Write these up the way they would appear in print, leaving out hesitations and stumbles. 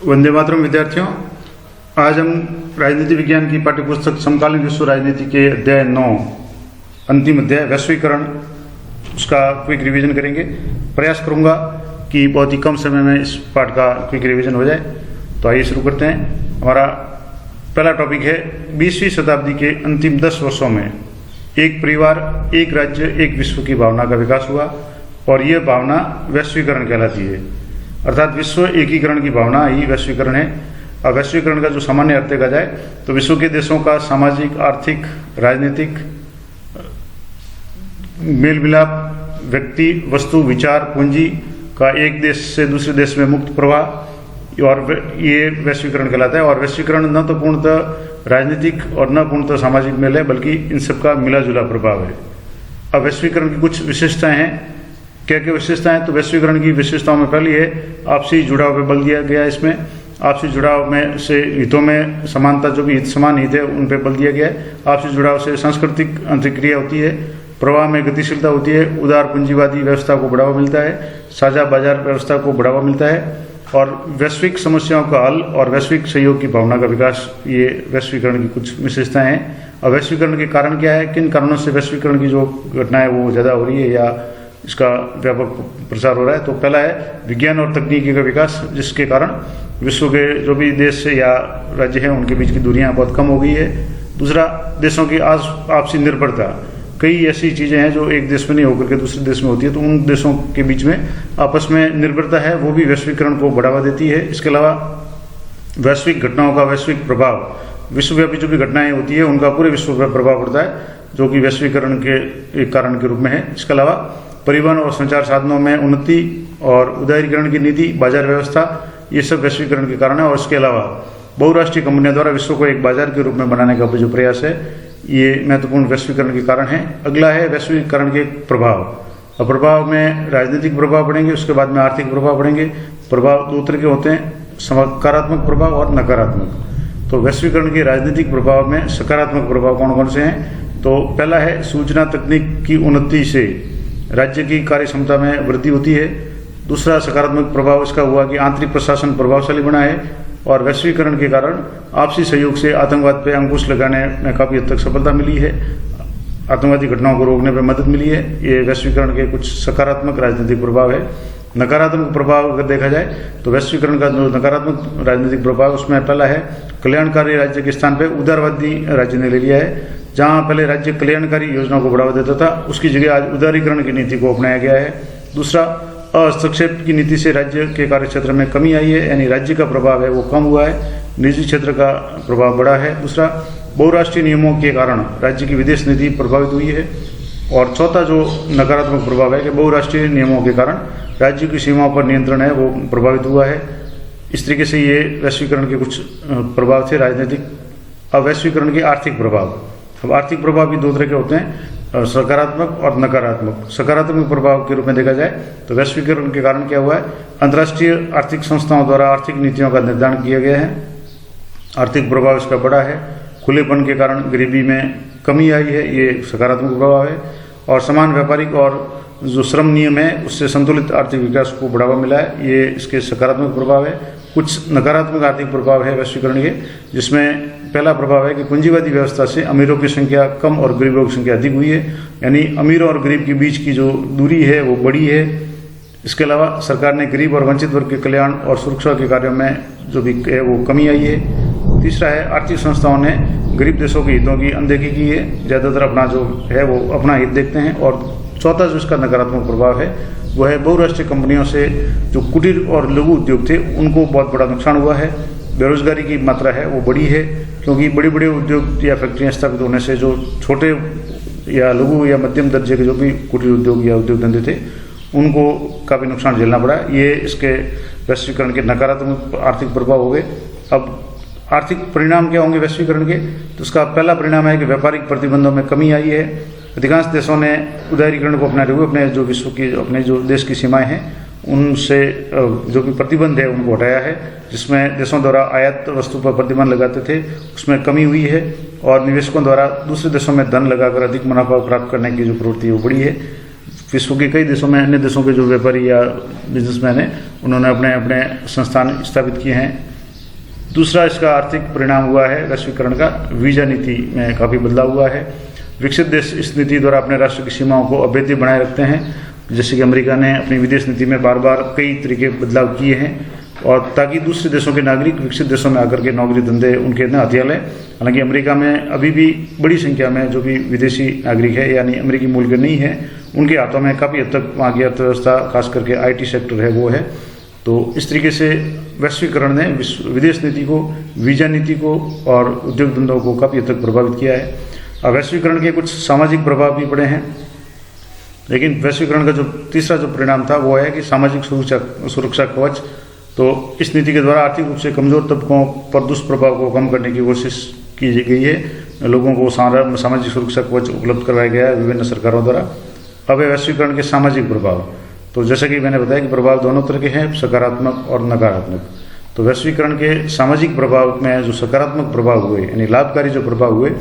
वंदे मातरम विद्यार्थियों, आज हम राजनीति विज्ञान की पाठ्यपुस्तक समकालीन विश्व राजनीति के अध्याय 9 अंतिम अध्याय वैश्वीकरण उसका क्विक रिवीजन करेंगे। प्रयास करूंगा कि बहुत ही कम समय में इस पाठ का क्विक रिवीजन हो जाए। तो आइए शुरू करते हैं। हमारा पहला टॉपिक है 20वीं शताब्दी के अंतिम 10 वर्षों में एक परिवार, एक राज्य, एक विश्व की भावना का विकास हुआ और यह भावना वैश्वीकरण कहलाती है। अर्थात विश्व एकीकरण की भावना ही वैश्वीकरण है। अब वैश्वीकरण का जो सामान्य अर्थ देखा जाए तो विश्व के देशों का सामाजिक, आर्थिक, राजनीतिक मेल मिलाप, व्यक्ति, वस्तु, विचार, पूंजी का एक देश से दूसरे देश में मुक्त प्रवाह और ये वैश्वीकरण कहलाता है। और वैश्वीकरण न तो पूर्णतः राजनीतिक और न पूर्णतः सामाजिक मेल है, बल्कि इन सबका मिला जुला प्रभाव है। अब वैश्वीकरण की कुछ विशेषताएं हैं। क्या क्या विशेषताएं? तो वैश्वीकरण की विशेषताओं में पहली है आपसी जुड़ाव पे बल दिया गया। इसमें आपसी जुड़ाव में से हितों में समानता, जो भी हित समान हित है उन पे बल दिया गया है। आपसी जुड़ाव से सांस्कृतिक अंतर्क्रिया होती है, प्रवाह में गतिशीलता होती है, उदार पूंजीवादी व्यवस्था को बढ़ावा मिलता है, साझा बाजार व्यवस्था को बढ़ावा मिलता है और वैश्विक समस्याओं का हल और वैश्विक सहयोग की भावना का विकास, ये वैश्वीकरण की कुछ विशेषताएं हैं। और वैश्वीकरण के कारण क्या है, किन कारणों से वैश्वीकरण की जो घटनाएं वो ज़्यादा हो रही है या इसका व्यापक प्रसार हो रहा है? तो पहला है विज्ञान और तकनीकी का विकास, जिसके कारण विश्व के जो भी देश से या राज्य हैं उनके बीच की दूरियां बहुत कम हो गई है। दूसरा, देशों की आपसी निर्भरता। कई ऐसी चीज़ें हैं जो एक देश में नहीं होकर के दूसरे देश में होती है, तो उन देशों के बीच में आपस में निर्भरता है, वो भी वैश्वीकरण को बढ़ावा देती है। इसके अलावा वैश्विक घटनाओं का वैश्विक प्रभाव, विश्वव्यापी जो भी घटनाएं होती है उनका पूरे विश्व पर प्रभाव पड़ता है, जो कि वैश्वीकरण के एक कारण के रूप में है। इसके अलावा परिवहन और संचार साधनों में उन्नति और उदारीकरण की नीति, बाजार व्यवस्था, ये सब वैश्वीकरण के कारण है। और इसके अलावा बहुराष्ट्रीय कंपनियों द्वारा विश्व को एक बाजार के रूप में बनाने का जो प्रयास है, ये महत्वपूर्ण वैश्वीकरण के कारण है। अगला है वैश्वीकरण के प्रभाव। अब प्रभाव में राजनीतिक प्रभाव पड़ेंगे, उसके बाद में आर्थिक प्रभाव पड़ेंगे। प्रभाव दो तरह के होते हैं, सकारात्मक प्रभाव और नकारात्मक। तो वैश्वीकरण के राजनीतिक प्रभाव में सकारात्मक प्रभाव कौन कौन से हैं? तो पहला है सूचना तकनीक की उन्नति से राज्य की कार्य क्षमता में वृद्धि होती है। दूसरा सकारात्मक प्रभाव इसका हुआ कि आंतरिक प्रशासन प्रभावशाली बना है और वैश्वीकरण के कारण आपसी सहयोग से आतंकवाद पर अंकुश लगाने में काफ़ी हद तक सफलता मिली है, आतंकवादी घटनाओं को रोकने में मदद मिली है। ये वैश्वीकरण के कुछ सकारात्मक राजनीतिक प्रभाव है। नकारात्मक प्रभाव अगर देखा जाए तो वैश्वीकरण का जो नकारात्मक राजनीतिक प्रभाव, उसमें पहला है कल्याणकारी राज्य के स्थान पर उदारवादी राज्य ने ले लिया है। जहां पहले राज्य कल्याणकारी योजनाओं को बढ़ावा देता था, उसकी जगह आज उदारीकरण की नीति को अपनाया गया है। दूसरा, हस्तक्षेप की नीति से राज्य के कार्यक्षेत्र में कमी आई है, यानी राज्य का प्रभाव है वो कम हुआ है, निजी क्षेत्र का प्रभाव बढ़ा है। दूसरा, बहुराष्ट्रीय नियमों के कारण राज्य की विदेश नीति प्रभावित हुई है। और चौथा जो नकारात्मक प्रभाव है कि बहुराष्ट्रीय नियमों के कारण राज्य की सीमाओं पर नियंत्रण है वो प्रभावित हुआ है। इस तरीके से ये वैश्वीकरण के कुछ प्रभाव थे राजनीतिक। अब वैश्वीकरण के आर्थिक प्रभाव। अब आर्थिक प्रभाव भी दो तरह के होते हैं, सकारात्मक और नकारात्मक। सकारात्मक प्रभाव के रूप में देखा जाए तो वैश्वीकरण के कारण क्या हुआ है, अंतर्राष्ट्रीय आर्थिक संस्थाओं द्वारा आर्थिक नीतियों का निर्धारण किया गया है, आर्थिक प्रभाव इसका बड़ा है। खुलेपन के कारण गरीबी में कमी आई है, ये सकारात्मक प्रभाव है। और समान व्यापारिक और जो श्रम नियम है उससे संतुलित आर्थिक विकास को बढ़ावा मिला है, ये इसके सकारात्मक प्रभाव है। कुछ नकारात्मक आर्थिक प्रभाव है वैश्वीकरण के, जिसमें पहला प्रभाव है कि पूंजीवादी व्यवस्था से अमीरों की संख्या कम और गरीबों की संख्या अधिक हुई है, यानी अमीरों और गरीब के बीच की जो दूरी है वो बढ़ी है। इसके अलावा सरकार ने गरीब और वंचित वर्ग के कल्याण और सुरक्षा के कार्यों में जो भी है वो कमी आई है। तीसरा है आर्थिक संस्थाओं ने गरीब देशों के हितों की अनदेखी की है, ज़्यादातर अपना जो है वो अपना हित देखते हैं। और चौथा जो इसका नकारात्मक प्रभाव है वो है बहुराष्ट्रीय कंपनियों से जो कुटीर और लघु उद्योग थे उनको बहुत बड़ा नुकसान हुआ है। बेरोजगारी की मात्रा है वो बढ़ी है, क्योंकि बड़े बड़े उद्योग या फैक्ट्रियाँ स्थापित होने से जो छोटे या लघु या मध्यम दर्जे के जो भी कुटीर उद्योग या उद्योग धंधे थे उनको काफ़ी नुकसान झेलना पड़ा। ये इसके वैश्वीकरण के नकारात्मक आर्थिक प्रभाव हो गए। अब आर्थिक परिणाम क्या होंगे वैश्वीकरण के? तो उसका पहला परिणाम है कि व्यापारिक प्रतिबंधों में कमी आई है। अधिकांश देशों ने उदारीकरण को अपनाते हुए अपने जो विश्व की अपने जो देश की सीमाएं हैं उनसे जो भी प्रतिबंध है उनको हटाया है, जिसमें देशों द्वारा आयात वस्तु पर प्रतिबंध लगाते थे उसमें कमी हुई है। और निवेशकों द्वारा दूसरे देशों में धन लगाकर अधिक मुनाफा प्राप्त करने की जो प्रवृत्ति है वो बढ़ी है। विश्व के कई देशों में, अन्य देशों के जो व्यापारी या बिजनेसमैन हैं उन्होंने अपने अपने संस्थान स्थापित किए हैं दूसरा इसका आर्थिक परिणाम हुआ है वैश्वीकरण का, वीजा नीति में काफ़ी बदलाव हुआ है। विकसित देश इस नीति द्वारा अपने राष्ट्र की सीमाओं को अभेद्य बनाए रखते हैं, जैसे कि अमेरिका ने अपनी विदेश नीति में बार बार कई तरीके बदलाव किए हैं, और ताकि दूसरे देशों के नागरिक विकसित देशों में आकर के नौकरी धंधे उनके न हथिया लें। हालांकि अमेरिका में अभी भी बड़ी संख्या में जो भी विदेशी नागरिक है यानी अमेरिकी मूल के नहीं है, उनके हाथों में काफ़ी हद तक वहाँ की अर्थव्यवस्था खास करके IT सेक्टर है वो है। तो इस तरीके से वैश्वीकरण ने विदेश नीति को, वीजा नीति को और उद्योग धंधों को काफ़ी हद तक प्रभावित किया है। अब वैश्वीकरण के कुछ सामाजिक प्रभाव भी पड़े हैं, लेकिन वैश्वीकरण का जो तीसरा जो परिणाम था वो है कि सामाजिक सुरक्षा कवच। तो इस नीति के द्वारा आर्थिक रूप से कमजोर तबकों पर दुष्प्रभाव को कम करने की कोशिश की गई है, लोगों को सामाजिक सुरक्षा कवच उपलब्ध करवाया गया है विभिन्न सरकारों द्वारा। अब है वैश्वीकरण के सामाजिक प्रभाव। तो जैसा कि मैंने बताया कि प्रभाव दोनों तरह के हैं, सकारात्मक और नकारात्मक। तो वैश्वीकरण के सामाजिक प्रभाव में जो सकारात्मक प्रभाव हुए यानी लाभकारी जो प्रभाव हुए,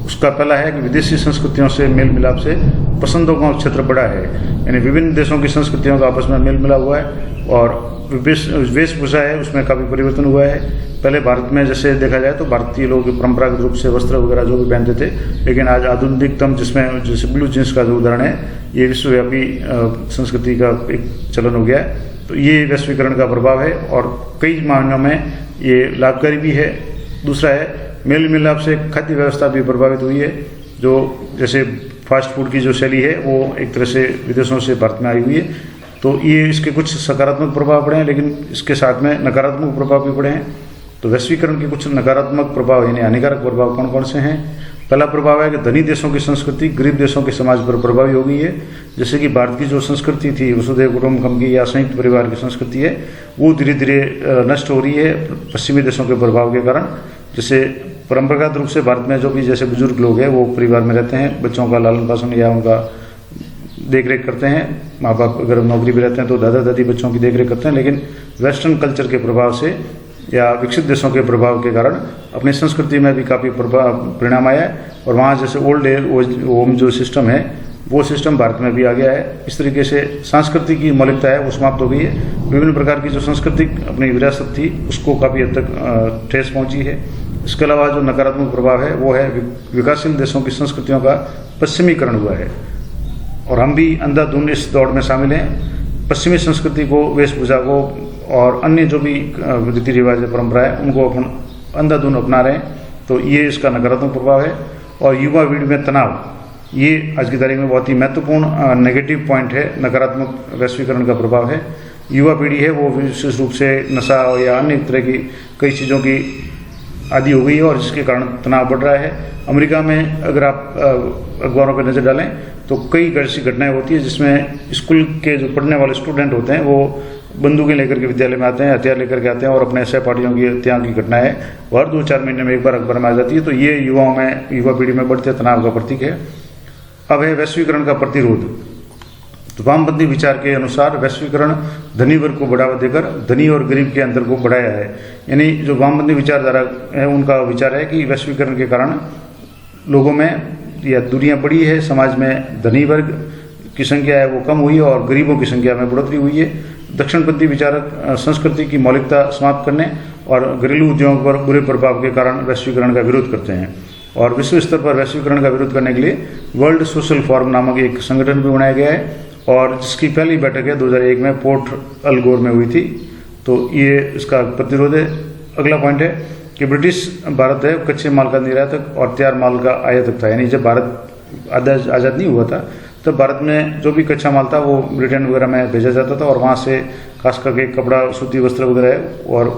उसका पहला है कि विदेशी संस्कृतियों से मेल मिलाप से पसंदों का क्षेत्र बढ़ा है, यानी विभिन्न देशों की संस्कृतियों का आपस में मेल मिला हुआ है, और वेशभूषा है उसमें काफ़ी परिवर्तन हुआ है। पहले भारत में जैसे देखा जाए तो भारतीय लोग परंपरागत रूप से वस्त्र वगैरह जो भी पहनते थे, लेकिन आज आधुनिकतम जिसमें जैसे ब्लू जींस का जो उदाहरण है, ये विश्वव्यापी संस्कृति का एक चलन हो गया है। तो ये वैश्वीकरण का प्रभाव है और कई मायनों में ये लाभकारी भी है। दूसरा है मेल मिलाप से खाद्य व्यवस्था भी प्रभावित हुई है, जो जैसे फास्ट फूड की जो शैली है वो एक तरह से विदेशों से भारत में आई हुई है। तो ये इसके कुछ सकारात्मक प्रभाव पड़े हैं, लेकिन इसके साथ में नकारात्मक प्रभाव भी पड़े हैं। तो वैश्वीकरण के कुछ नकारात्मक प्रभाव यानी हानिकारक प्रभाव कौन कौन से हैं? पहला प्रभाव है कि धनी देशों की संस्कृति गरीब देशों के समाज पर प्रभावी हो गई है। जैसे कि भारत की जो संस्कृति थी वसुधैव कुटुंबकम की या संयुक्त परिवार की संस्कृति है, वो धीरे धीरे नष्ट हो रही है पश्चिमी देशों के प्रभाव के कारण। जैसे परंपरागत रूप से भारत में जो भी जैसे बुजुर्ग लोग हैं वो परिवार में रहते हैं, बच्चों का लालन पालन या उनका देख रेख करते हैं, माँ बाप अगर नौकरी भी रहते हैं तो दादा दादी बच्चों की देख रेख करते हैं। लेकिन वेस्टर्न कल्चर के प्रभाव से या विकसित देशों के प्रभाव के कारण अपनी संस्कृति में भी काफ़ी परिणाम आया है, और वहाँ जैसे ओल्ड एज होम जो सिस्टम है वो सिस्टम भारत में भी आ गया है। इस तरीके से संस्कृति की मौलिकता है वो समाप्त हो गई है। विभिन्न प्रकार की जो सांस्कृतिक अपनी विरासत थी उसको काफ़ी हद तक ठेस पहुँची है। इसके अलावा जो नकारात्मक प्रभाव है वो है विकासशील देशों की संस्कृतियों का पश्चिमीकरण हुआ है, और हम भी अंधाधुंध इस दौड़ में शामिल हैं। पश्चिमी संस्कृति को, वेशभूषा को और अन्य जो भी रीति रिवाज परंपरा है उनको अपन अंधाधुंध अपना रहे हैं, तो ये इसका नकारात्मक प्रभाव है। और युवा पीढ़ी में तनाव, ये आज की तारीख में बहुत ही महत्वपूर्ण नेगेटिव पॉइंट है, नकारात्मक वैश्वीकरण का प्रभाव है। युवा पीढ़ी है वो विशेष रूप से नशा या अन्य तरह की कई चीज़ों की आदि हो गई है, और जिसके कारण तनाव बढ़ रहा है। अमेरिका में अगर आप अखबारों पर नज़र डालें तो कई ऐसी घटनाएं होती है जिसमें स्कूल के जो पढ़ने वाले स्टूडेंट होते हैं वो बंदूकें लेकर के विद्यालय में आते हैं, हथियार लेकर के आते हैं और अपने सहपाठियों की हत्या की घटनाएं हर 2-4 महीने में एक बार अखबार में आ जाती है। तो ये युवा पीढ़ी में बढ़ते तनाव का प्रतीक है। अब है वैश्वीकरण का प्रतिरोध। तो वामपंथी विचार के अनुसार वैश्वीकरण धनी वर्ग को बढ़ावा देकर धनी और गरीब के अंतर को बढ़ाया है। यानी जो वामपंथी विचारधारा है उनका विचार है कि वैश्वीकरण के कारण लोगों में या दूरियां बढ़ी है, समाज में धनी वर्ग की संख्या है वो कम हुई है और गरीबों की संख्या में बढ़ोतरी हुई है। दक्षिणपंथी विचारक संस्कृति की मौलिकता समाप्त करने और घरेलू उद्योगों पर बुरे प्रभाव के कारण वैश्वीकरण का विरोध करते हैं, और विश्व स्तर पर वैश्वीकरण का विरोध करने के लिए वर्ल्ड सोशल फोरम नामक एक संगठन भी बनाया गया है, और जिसकी पहली बैठक है 2001 में पोर्ट अल गोर में हुई थी। तो ये इसका प्रतिरोध है। अगला पॉइंट है कि ब्रिटिश भारत है कच्चे माल का निर्यातक और तैयार माल का आयातक था। यानी जब भारत आज़ाद नहीं हुआ था तब भारत में जो भी कच्चा माल था वो ब्रिटेन वगैरह में भेजा जाता था, और वहाँ से खास करके कपड़ा, सूती वस्त्र वगैरह है और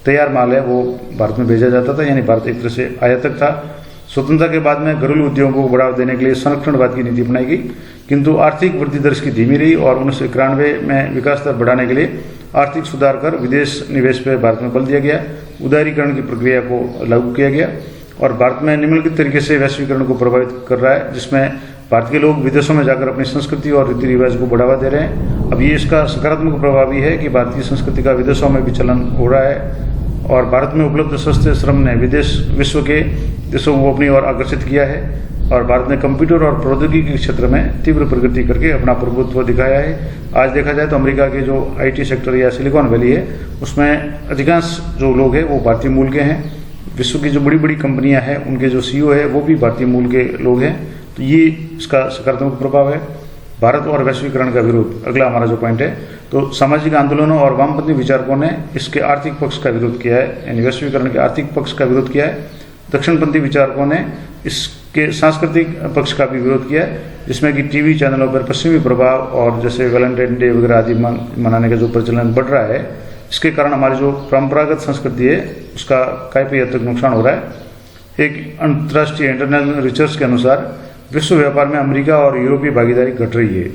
तैयार माल है वो भारत में भेजा जाता था। यानी भारत एक तरह से आयातक था। स्वतंत्रता के बाद में घरेलू उद्योगों को बढ़ावा देने के लिए संरक्षणवाद की नीति अपनाई गई, किंतु आर्थिक वृद्धि दर इसकी धीमी रही, और 1991 में विकास दर बढ़ाने के लिए आर्थिक सुधार कर विदेश निवेश पर भारत में बल दिया गया, उदारीकरण की प्रक्रिया को लागू किया गया, और भारत में निम्नलिखित तरीके से वैश्वीकरण को प्रभावित कर रहा है, जिसमें भारत के लोग विदेशों में जाकर अपनी संस्कृति और रीति रिवाज को बढ़ावा दे रहे हैं। अब ये इसका सकारात्मक प्रभाव भी है कि भारतीय संस्कृति का विदेशों में भी चलन हो रहा है, और भारत में उपलब्ध सस्ते श्रम ने विश्व के देशों को अपनी ओर आकर्षित किया है। और भारत ने कंप्यूटर और प्रौद्योगिकी के क्षेत्र में तीव्र प्रगति करके अपना प्रभुत्व दिखाया है। आज देखा जाए तो अमेरिका के जो IT सेक्टर या सिलिकॉन वैली है, उसमें अधिकांश जो लोग हैं वो भारतीय मूल के हैं। विश्व की जो बड़ी बड़ी कंपनियां हैं उनके जो CEO है वो भी भारतीय मूल के लोग हैं। तो ये इसका सकारात्मक प्रभाव है। भारत और वैश्वीकरण का विरोध, अगला हमारा जो पॉइंट है, तो सामाजिक आंदोलनों और वामपंथी विचारकों ने इसके आर्थिक पक्ष का विरोध किया है, यानी वैश्वीकरण के आर्थिक पक्ष का विरोध किया है। दक्षिणपंथी विचारकों ने इसके सांस्कृतिक पक्ष का भी विरोध किया है, जिसमें कि टीवी चैनलों पर पश्चिमी प्रभाव और जैसे वैलेंटाइन डे वगैरह आदि मनाने का जो प्रचलन बढ़ रहा है, इसके कारण हमारी जो परंपरागत संस्कृति है उसका काफी हद तक नुकसान हो रहा है। एक अंतर्राष्ट्रीय इंटरनेशनल रिसर्च के अनुसार विश्व व्यापार में अमेरिका और यूरोपीय भागीदारी घट रही है।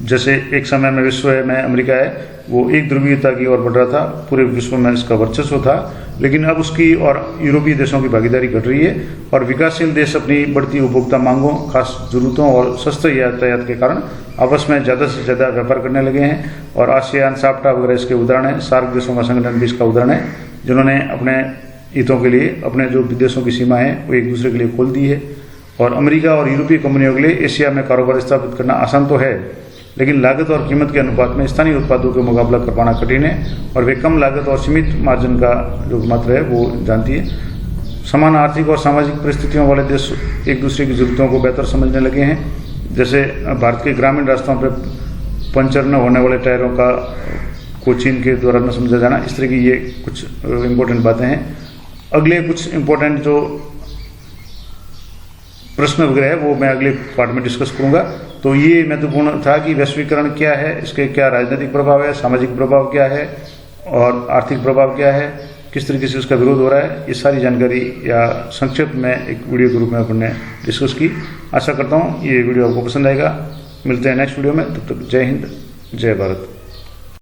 जैसे एक समय में विश्व में अमेरिका है वो एक ध्रुवीयता की ओर बढ़ रहा था, पूरे विश्व में इसका वर्चस्व था, लेकिन अब उसकी और यूरोपीय देशों की भागीदारी घट रही है और विकासशील देश अपनी बढ़ती उपभोक्ता मांगों, खास जरूरतों और सस्ते यातायात के कारण आपस में ज़्यादा से ज़्यादा व्यापार करने लगे हैं। और आसियान, साप्टा वगैरह इसके उदाहरण है। सार्क देशों का संगठन भी इसका उदाहरण है, जिन्होंने अपने हितों के लिए अपने जो विदेशों की सीमा है वो एक दूसरे के लिए खोल दी है। और अमेरिका और यूरोपीय कंपनियों के लिए एशिया में कारोबार स्थापित करना आसान तो है, लेकिन लागत और कीमत के अनुपात में स्थानीय उत्पादों का मुकाबला कर पाना कठिन है और वे कम लागत और सीमित मार्जिन का जो मात्रा है वो जानती है। समान आर्थिक और सामाजिक परिस्थितियों वाले देश एक दूसरे की जरूरतों को बेहतर समझने लगे हैं। जैसे भारत के ग्रामीण रास्तों पर पंचर न होने वाले टायरों को चीन के द्वारा न समझा जाना, इस तरह की ये कुछ इम्पोर्टेंट बातें हैं। अगले कुछ इम्पोर्टेंट जो प्रश्न वगैरह है वो मैं अगले पार्ट में डिस्कस करूंगा। तो ये महत्वपूर्ण था कि वैश्वीकरण क्या है, इसके क्या राजनीतिक प्रभाव है, सामाजिक प्रभाव क्या है और आर्थिक प्रभाव क्या है, किस तरीके से इसका विरोध हो रहा है। ये सारी जानकारी या संक्षिप्त में एक वीडियो के रूप में अपने डिस्कस की। आशा करता हूँ ये वीडियो आपको पसंद आएगा। मिलते हैं नेक्स्ट वीडियो में, तब तक जय हिंद, जय भारत।